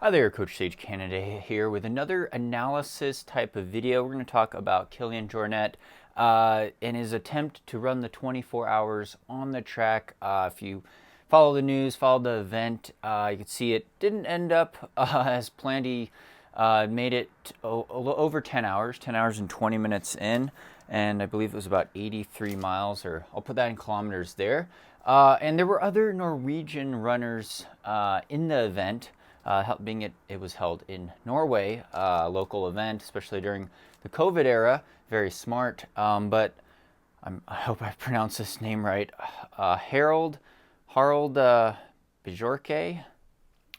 Hi there, Coach Sage Canaday here with another analysis type of video. We're going to talk about Kilian Jornet and his attempt to run the 24 hours on the track. If you follow the news, follow the event, you can see it didn't end up as planned. He made it over 10 hours, 10 hours and 20 minutes in, and I believe it was about 83 miles, or I'll put that in kilometers there. And there were other Norwegian runners in the event. Being it was held in Norway, a local event, especially during the COVID era. Very smart, but I hope I pronounced this name right. Harald Bjorke,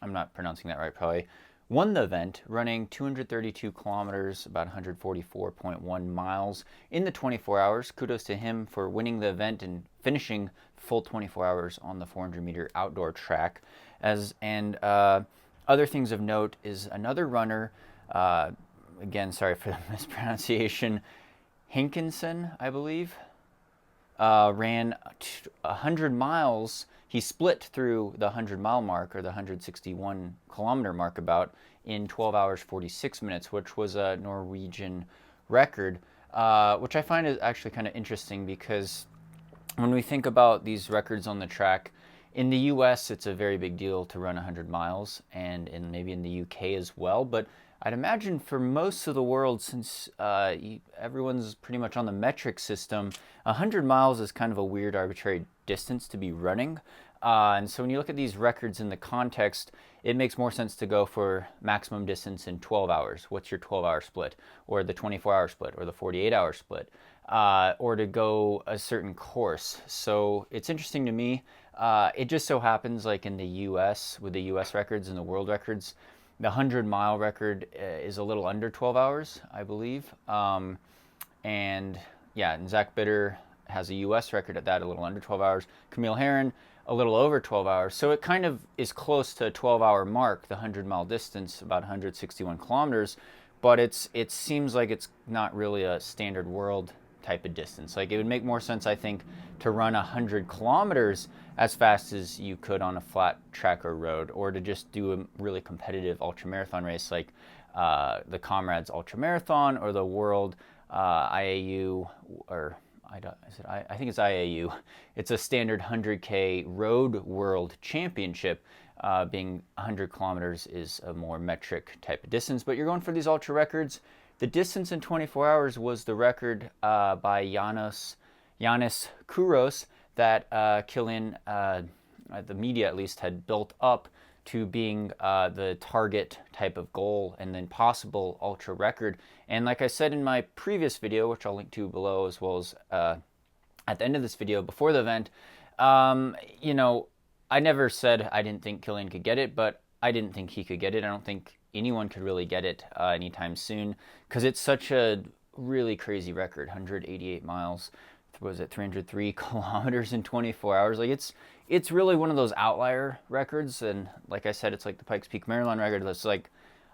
I'm not pronouncing that right probably, won the event running 232 kilometers, about 144.1 miles in the 24 hours. Kudos to him for winning the event and finishing full 24 hours on the 400-meter outdoor track. Other things of note is another runner, again, sorry for the mispronunciation, Hankinson, I believe, ran 100 miles. He split through the 100-mile mark, or the 161-kilometer mark about, in 12 hours 46 minutes, which was a Norwegian record, which I find is actually kind of interesting because when we think about these records on the track, in the US, it's a very big deal to run 100 miles, and maybe in the UK as well. But I'd imagine for most of the world, since everyone's pretty much on the metric system, 100 miles is kind of a weird, arbitrary distance to be running. And so when you look at these records in the context, it makes more sense to go for maximum distance in 12 hours. What's your 12-hour split? Or the 24-hour split? Or the 48-hour split? Or to go a certain course. So it's interesting to me. It just so happens, like in the US, with the US records and the world records, the 100-mile record is a little under 12 hours, I believe. And Zach Bitter has a US record at that, a little under 12 hours. Camille Herron, a little over 12 hours. So it kind of is close to a 12-hour mark, the 100-mile distance, about 161 kilometers. But it seems like it's not really a standard world type of distance. Like, it would make more sense, I think, to run 100 kilometers as fast as you could on a flat track or road, or to just do a really competitive ultramarathon race like the Comrades Ultramarathon or the World IAU, or I think it's IAU. It's a standard 100K road world championship. Being 100 kilometers is a more metric type of distance, but you're going for these ultra records. The distance in 24 hours was the record by Yanis Kouros that Kilian, the media at least, had built up to being the target type of goal and then possible ultra record. And like I said in my previous video, which I'll link to below, as well as at the end of this video before the event, I never said I didn't think Kilian could get it, but I didn't think he could get it. I don't think anyone could really get it anytime soon, because it's such a really crazy record. 188 miles, was it 303 kilometers in 24 hours? Like, it's really one of those outlier records. And like I said, it's like the Pikes Peak Marathon record. That's like,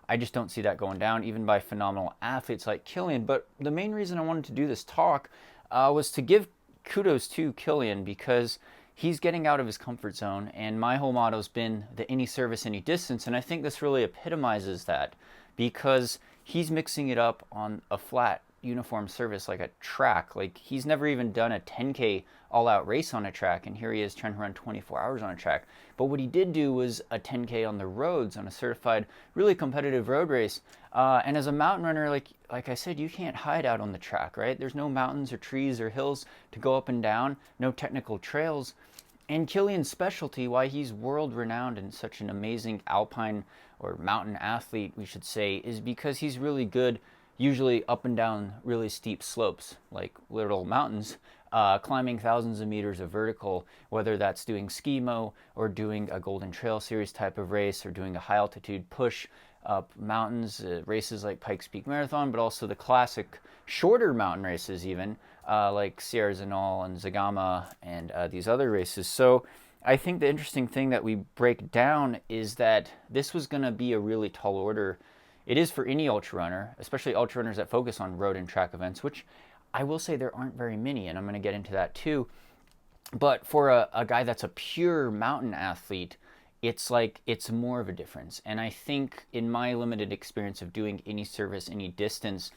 I just don't see that going down, even by phenomenal athletes like Kilian. But the main reason I wanted to do this talk was to give kudos to Kilian, because he's getting out of his comfort zone, and my whole motto has been the any service, any distance, and I think this really epitomizes that, because he's mixing it up on a flat, uniform surface like a track. Like, he's never even done a 10K all-out race on a track, and here he is trying to run 24 hours on a track. But what he did do was a 10K on the roads, on a certified, really competitive road race. And as a mountain runner, like I said, you can't hide out on the track, right? There's no mountains or trees or hills to go up and down, no technical trails. And Kilian's specialty, why he's world-renowned and such an amazing alpine or mountain athlete, we should say, is because he's really good, usually up and down really steep slopes, like literal mountains, climbing thousands of meters of vertical, whether that's doing skimo or doing a Golden Trail Series type of race, or doing a high-altitude push up mountains, races like Pikes Peak Marathon, but also the classic shorter mountain races even, like Sierra Zinal and Zagama and these other races. So I think the interesting thing that we break down is that this was going to be a really tall order. It is for any ultra runner, especially ultra runners that focus on road and track events, which I will say there aren't very many, and I'm going to get into that too. But for a guy that's a pure mountain athlete, it's more of a difference. And I think in my limited experience of doing any service, any distance,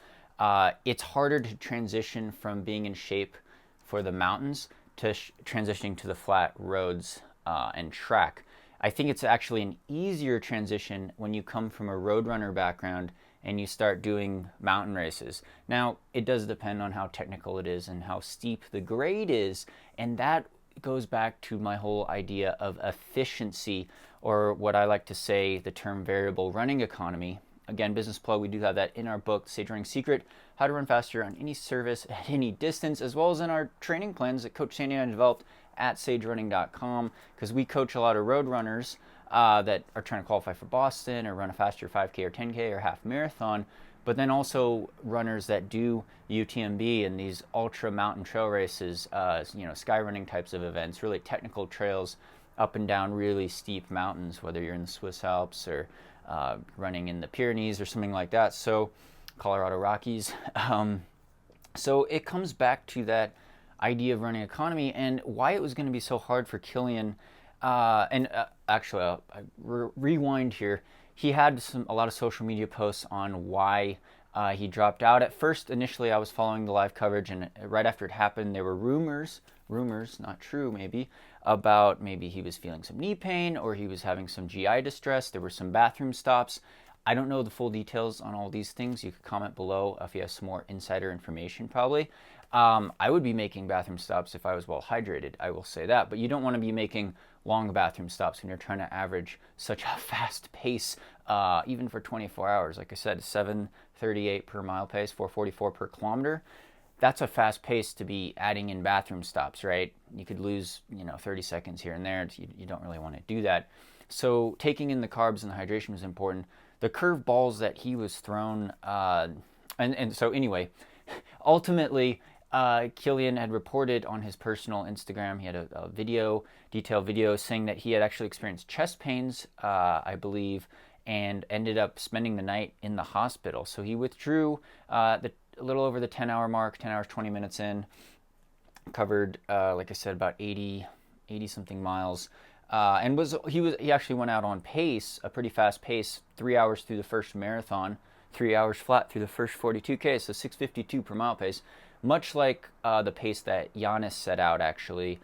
it's harder to transition from being in shape for the mountains to transitioning to the flat roads and track. I think it's actually an easier transition when you come from a road runner background and you start doing mountain races. Now, it does depend on how technical it is and how steep the grade is, and that goes back to my whole idea of efficiency, or what I like to say, the term variable running economy. Again, business plug, we do have that in our book, Sage Running Secret, How to Run Faster on Any Service at Any Distance, as well as in our training plans that Coach Sandy and I developed at sagerunning.com, because we coach a lot of road runners that are trying to qualify for Boston or run a faster 5K or 10K or half marathon, but then also runners that do UTMB and these ultra mountain trail races, sky running types of events, really technical trails up and down really steep mountains, whether you're in the Swiss Alps or running in the Pyrenees or something like that. So Colorado Rockies. So it comes back to that idea of running economy and why it was going to be so hard for Kilian. Actually, I'll rewind here. He had a lot of social media posts on why he dropped out. At first, initially, I was following the live coverage, and right after it happened, there were rumors, not true maybe, about maybe he was feeling some knee pain or he was having some GI distress. There were some bathroom stops. I don't know the full details on all these things. You could comment below if you have some more insider information probably. I would be making bathroom stops if I was well hydrated, I will say that, but you don't want to be making long bathroom stops when you're trying to average such a fast pace, even for 24 hours. Like I said, 7:38 per mile pace, 4:44 per kilometer. That's a fast pace to be adding in bathroom stops, right? You could lose, 30 seconds here and there. You don't really want to do that. So taking in the carbs and the hydration was important. The curve balls that he was thrown, and so anyway, ultimately, Kilian had reported on his personal Instagram, he had a detailed video saying that he had actually experienced chest pains, I believe, and ended up spending the night in the hospital. So he withdrew a little over the 10-hour mark, 10 hours, 20 minutes in, covered, like I said, about 80 something miles. And he actually went out on pace, a pretty fast pace, 3 hours through the first marathon, 3 hours flat through the first 42K, so 6:52 per mile pace, much like the pace that Giannis set out actually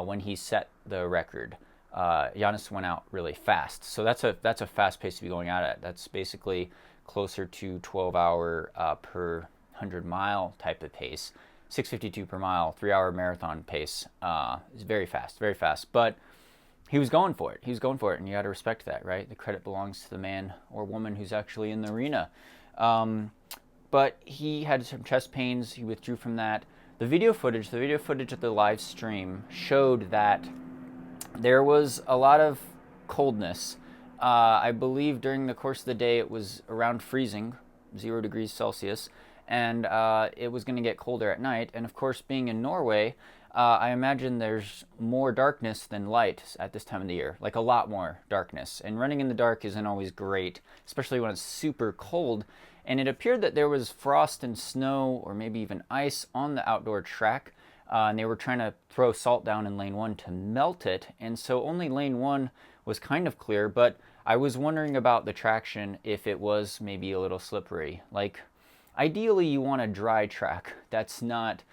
when he set the record. Giannis went out really fast, so that's a fast pace to be going out at. That's basically closer to 12-hour per 100-mile type of pace. 6:52 per mile, 3-hour marathon pace is very fast, very fast. But he was going for it. And you got to respect that, right? The credit belongs to the man or woman who's actually in the arena. But he had some chest pains. He withdrew from that. The video footage of the live stream showed that there was a lot of coldness. I believe during the course of the day it was around freezing, 0 degrees Celsius, and it was going to get colder at night. And of course, being in Norway, I imagine there's more darkness than light at this time of the year, like a lot more darkness. And running in the dark isn't always great, especially when it's super cold. And it appeared that there was frost and snow, or maybe even ice, on the outdoor track. And they were trying to throw salt down in lane 1 to melt it. And so only lane 1 was kind of clear, but I was wondering about the traction, if it was maybe a little slippery. Like, ideally you want a dry track that's not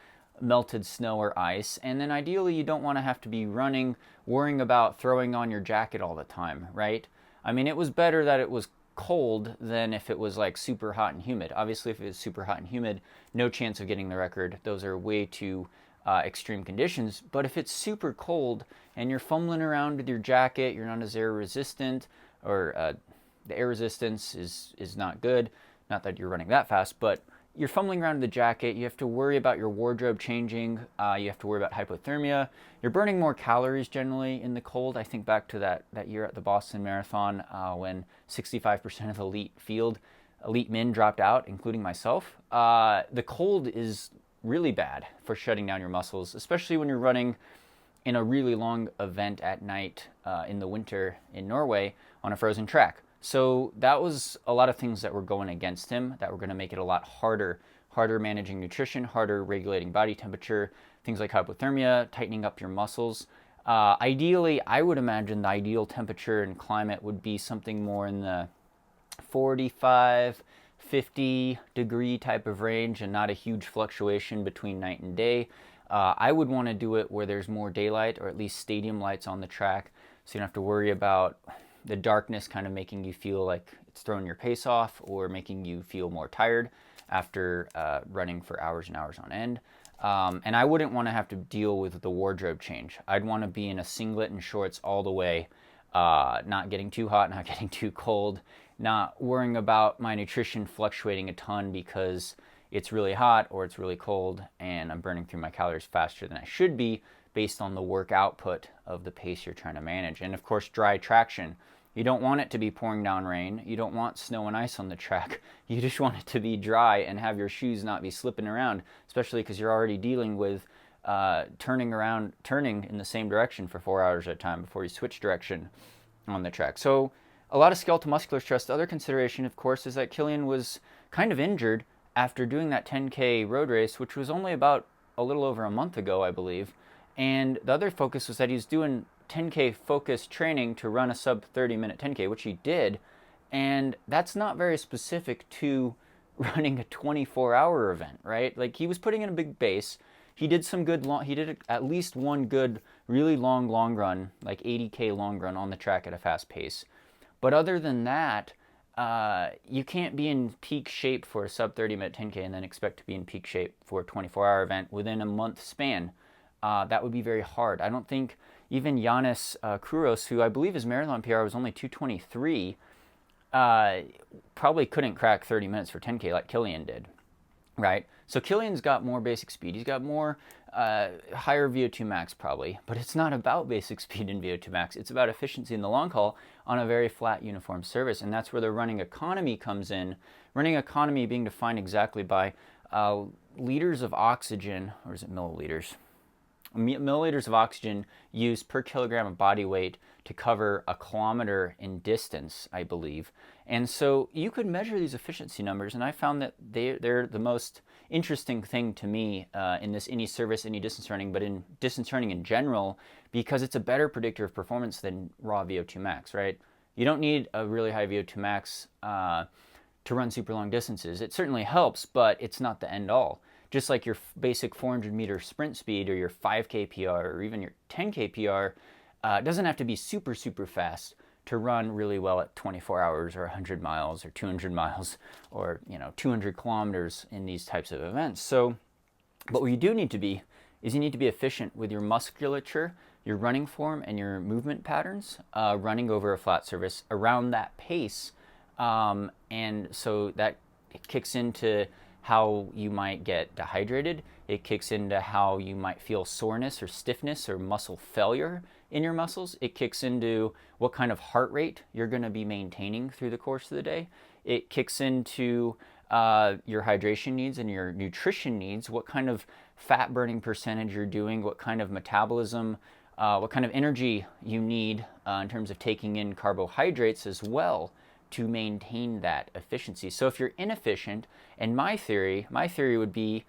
melted snow or ice, and then ideally you don't want to have to be running worrying about throwing on your jacket all the time, right? I mean, it was better that it was cold than if it was like super hot and humid. Obviously, if it was super hot and humid, no chance of getting the record. Those are way too extreme conditions. But if it's super cold and you're fumbling around with your jacket, you're not as air resistant, or the air resistance is not good. Not that you're running that fast, but you're fumbling around with the jacket. You have to worry about your wardrobe changing. You have to worry about hypothermia. You're burning more calories generally in the cold. I think back to that year at the Boston Marathon when 65% of the elite men dropped out, including myself. The cold is really bad for shutting down your muscles, especially when you're running in a really long event at night in the winter in Norway on a frozen track. So that was a lot of things that were going against him, that were going to make it a lot harder managing nutrition, harder regulating body temperature, things like hypothermia, tightening up your muscles. Ideally, I would imagine the ideal temperature and climate would be something more in the 45, 50 degree type of range and not a huge fluctuation between night and day. I would want to do it where there's more daylight, or at least stadium lights on the track, so you don't have to worry about the darkness kind of making you feel like it's throwing your pace off or making you feel more tired after running for hours and hours on end. And I wouldn't want to have to deal with the wardrobe change. I'd want to be in a singlet and shorts all the way, not getting too hot, not getting too cold, not worrying about my nutrition fluctuating a ton because it's really hot or it's really cold and I'm burning through my calories faster than I should be based on the work output of the pace you're trying to manage. And of course, dry traction. You don't want it to be pouring down rain. You don't want snow and ice on the track. You just want it to be dry and have your shoes not be slipping around, especially because you're already dealing with turning in the same direction for 4 hours at a time before you switch direction on the track. So a lot of skeletal muscular stress. The other consideration, of course, is that Kilian was kind of injured after doing that 10K road race, which was only about a little over a month ago, I believe. And the other focus was that he was doing 10K focused training to run a sub 30-minute 10K, which he did. And that's not very specific to running a 24-hour event, right? Like, he was putting in a big base. He did some good he did at least one good, really long run, like 80K long run on the track at a fast pace. But other than that, you can't be in peak shape for a sub 30-minute 10K and then expect to be in peak shape for a 24-hour event within a month span. That would be very hard. I don't think even Yannis Kouros, who I believe his marathon PR was only 2:23, probably couldn't crack 30 minutes for 10K like Kilian did, right? So Kilian's got more basic speed. He's got more higher VO2 max probably, but it's not about basic speed and VO2 max. It's about efficiency in the long haul on a very flat uniform surface, and that's where the running economy comes in. Running economy being defined exactly by liters of oxygen, or is it milliliters? Milliliters of oxygen used per kilogram of body weight to cover a kilometer in distance, I believe. And so you could measure these efficiency numbers, and I found that they're the most interesting thing to me in this any service, any distance running, but in distance running in general, because it's a better predictor of performance than raw VO2 max, right? You don't need a really high VO2 max to run super long distances. It certainly helps, but it's not the end all. Just like your basic 400 meter sprint speed or your 5K PR or even your 10K PR doesn't have to be super fast to run really well at 24 hours or 100 miles or 200 miles or 200 kilometers in these types of events. So, but what you do need to be is you need to be efficient with your musculature, your running form, and your movement patterns running over a flat surface around that pace. And so that kicks into how you might get dehydrated. It kicks into how you might feel soreness or stiffness or muscle failure in your muscles. It kicks into what kind of heart rate you're going to be maintaining through the course of the day. It kicks into your hydration needs and your nutrition needs, what kind of fat burning percentage you're doing, what kind of metabolism, what kind of energy you need in terms of taking in carbohydrates as well to maintain that efficiency. So if you're inefficient, and my theory would be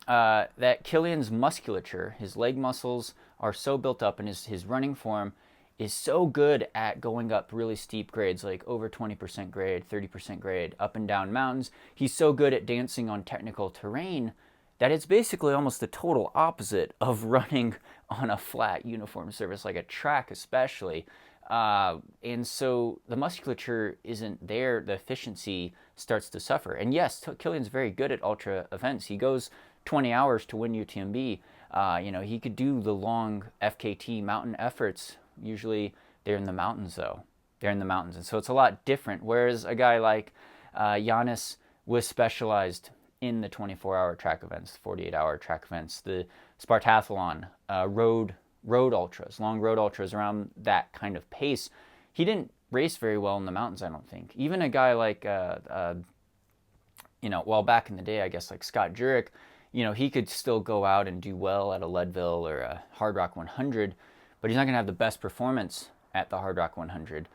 that Kilian's musculature, his leg muscles are so built up, and his running form is so good at going up really steep grades, like over 20% grade, 30% grade, up and down mountains. He's so good at dancing on technical terrain that it's basically almost the total opposite of running on a flat uniform surface, like a track especially. And so the musculature isn't there, the efficiency starts to suffer. And yes, Kilian's very good at ultra events. He goes 20 hours to win UTMB. He could do the long FKT mountain efforts. Usually they're in the mountains though. They're in the mountains. And so it's a lot different. Whereas a guy like Yannis was specialized in the 24-hour track events, 48-hour track events, the Spartathlon, road ultras, long road ultras around that kind of pace. He didn't race very well in the mountains, I don't think. Even a guy like, back in the day, I guess like Scott Jurek, he could still go out and do well at a Leadville or a Hard Rock 100, but he's not going to have the best performance at the Hard Rock 100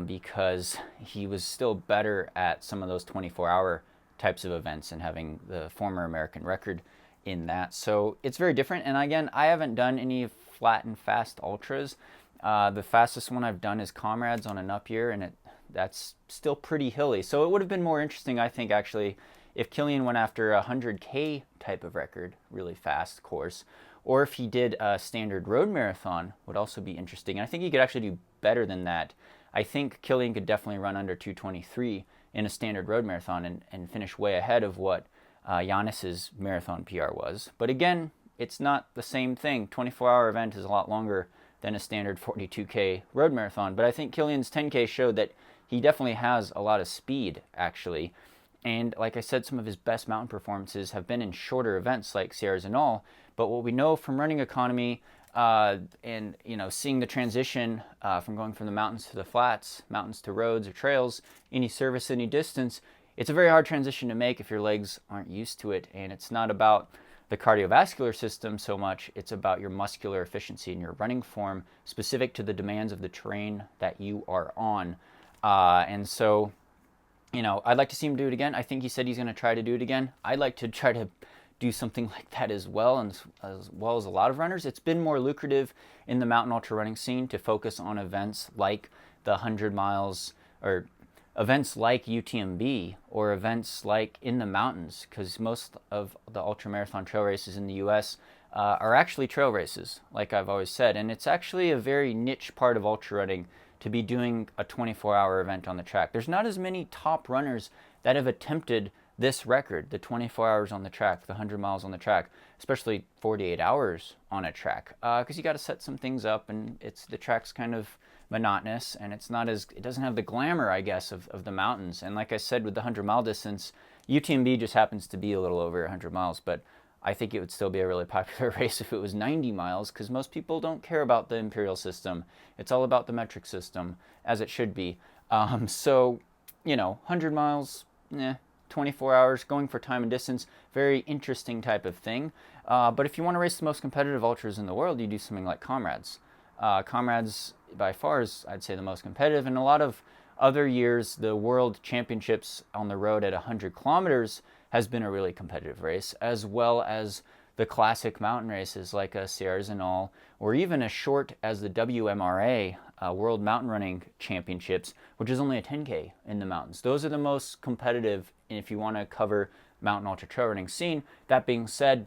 because he was still better at some of those 24-hour types of events and having the former American record in that. So it's very different. And again, I haven't done any flat and fast ultras. The fastest one I've done is Comrades on an up year, and that's still pretty hilly. So it would have been more interesting, I think, actually, if Kilian went after a 100K type of record, really fast course, or if he did a standard road marathon, would also be interesting. And I think he could actually do better than that. I think Kilian could definitely run under 2:23 in a standard road marathon and finish way ahead of what Giannis's marathon PR was. But again, it's not the same thing. 24-hour event is a lot longer than a standard 42K road marathon. But I think Kilian's 10K showed that he definitely has a lot of speed, actually. And like I said, some of his best mountain performances have been in shorter events like Sierras and all. But what we know from running economy and seeing the transition from going from the mountains to the flats, mountains to roads or trails, any service, any distance, it's a very hard transition to make if your legs aren't used to it. And it's not about the cardiovascular system so much, it's about your muscular efficiency and your running form specific to the demands of the terrain that you are on. And so, I'd like to see him do it again. I think he said he's going to try to do it again. I'd like to try to do something like that as well, and as well as a lot of runners. It's been more lucrative in the mountain ultra running scene to focus on events like the 100 miles or events like UTMB or events like in the mountains, because most of the ultramarathon trail races in the US are actually trail races, like I've always said. And it's actually a very niche part of ultra running to be doing a 24-hour event on the track. There's not as many top runners that have attempted this record, the 24 hours on the track, the 100 miles on the track, especially 48 hours on a track, because you got to set some things up, and the track's kind of monotonous, and it doesn't have the glamour, I guess, of the mountains. And like I said, with the 100-mile distance, UTMB just happens to be a little over 100 miles, but I think it would still be a really popular race if it was 90 miles, because most people don't care about the imperial system. It's all about the metric system, as it should be. 100 miles, 24 hours, going for time and distance, very interesting type of thing. But if you want to race the most competitive ultras in the world, you do something like Comrades. Comrades, by far, is, I'd say, the most competitive. And a lot of other years, the world championships on the road at 100 kilometers has been a really competitive race, as well as the classic mountain races like Sierras and all, or even as short as the WMRA, World Mountain Running Championships, which is only a 10K in the mountains. Those are the most competitive if you want to cover mountain ultra trail running scene. That being said,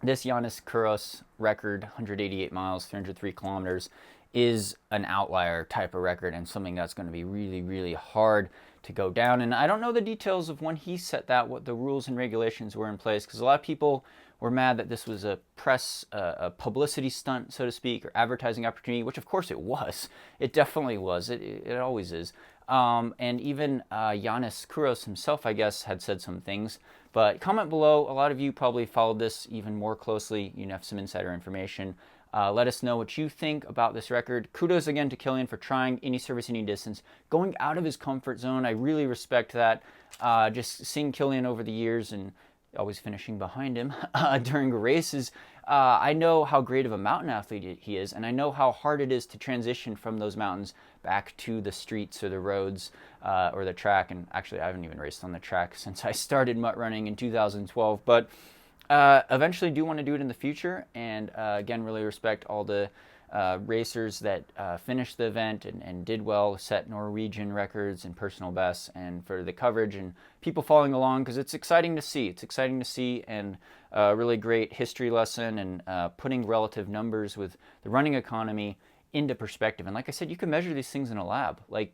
this Giannis Kouros record, 188 miles, 303 kilometers, is an outlier type of record and something that's going to be really, really hard to go down. And I don't know the details of when he set that, what the rules and regulations were in place, because a lot of people were mad that this was a a publicity stunt, so to speak, or advertising opportunity, which of course it was. It definitely was. It always is. And even Giannis Kouros himself, I guess, had said some things. But comment below. A lot of you probably followed this even more closely. You have some insider information. Let us know what you think about this record. Kudos again to Kilian for trying any service, any distance, going out of his comfort zone. I really respect that. Just seeing Kilian over the years and always finishing behind him during races, I know how great of a mountain athlete he is, and I know how hard it is to transition from those mountains back to the streets or the roads or the track. And actually, I haven't even raced on the track since I started mutt running in 2012, but eventually do want to do it in the future. And again, really respect all the racers that finished the event and did well, set Norwegian records and personal bests, and for the coverage and people following along, because it's exciting to see. It's exciting to see, and a really great history lesson, and putting relative numbers with the running economy into perspective. And like I said, you can measure these things in a lab. Like,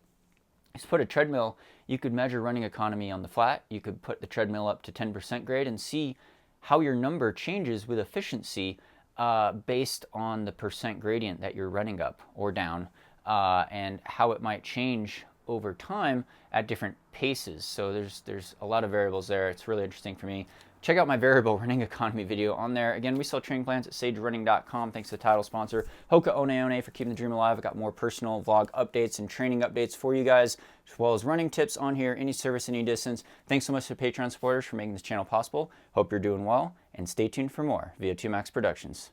just put a treadmill, you could measure running economy on the flat, you could put the treadmill up to 10% grade and see how your number changes with efficiency based on the percent gradient that you're running up or down, and how it might change over time at different paces. So there's a lot of variables there. It's really interesting for me. Check out my variable running economy video on there. Again, we sell training plans at sagerunning.com. Thanks to the title sponsor, Hoka One One, for keeping the dream alive. I've got more personal vlog updates and training updates for you guys, as well as running tips on here, any service, any distance. Thanks so much to Patreon supporters for making this channel possible. Hope you're doing well, and stay tuned for more VO2 Max Productions.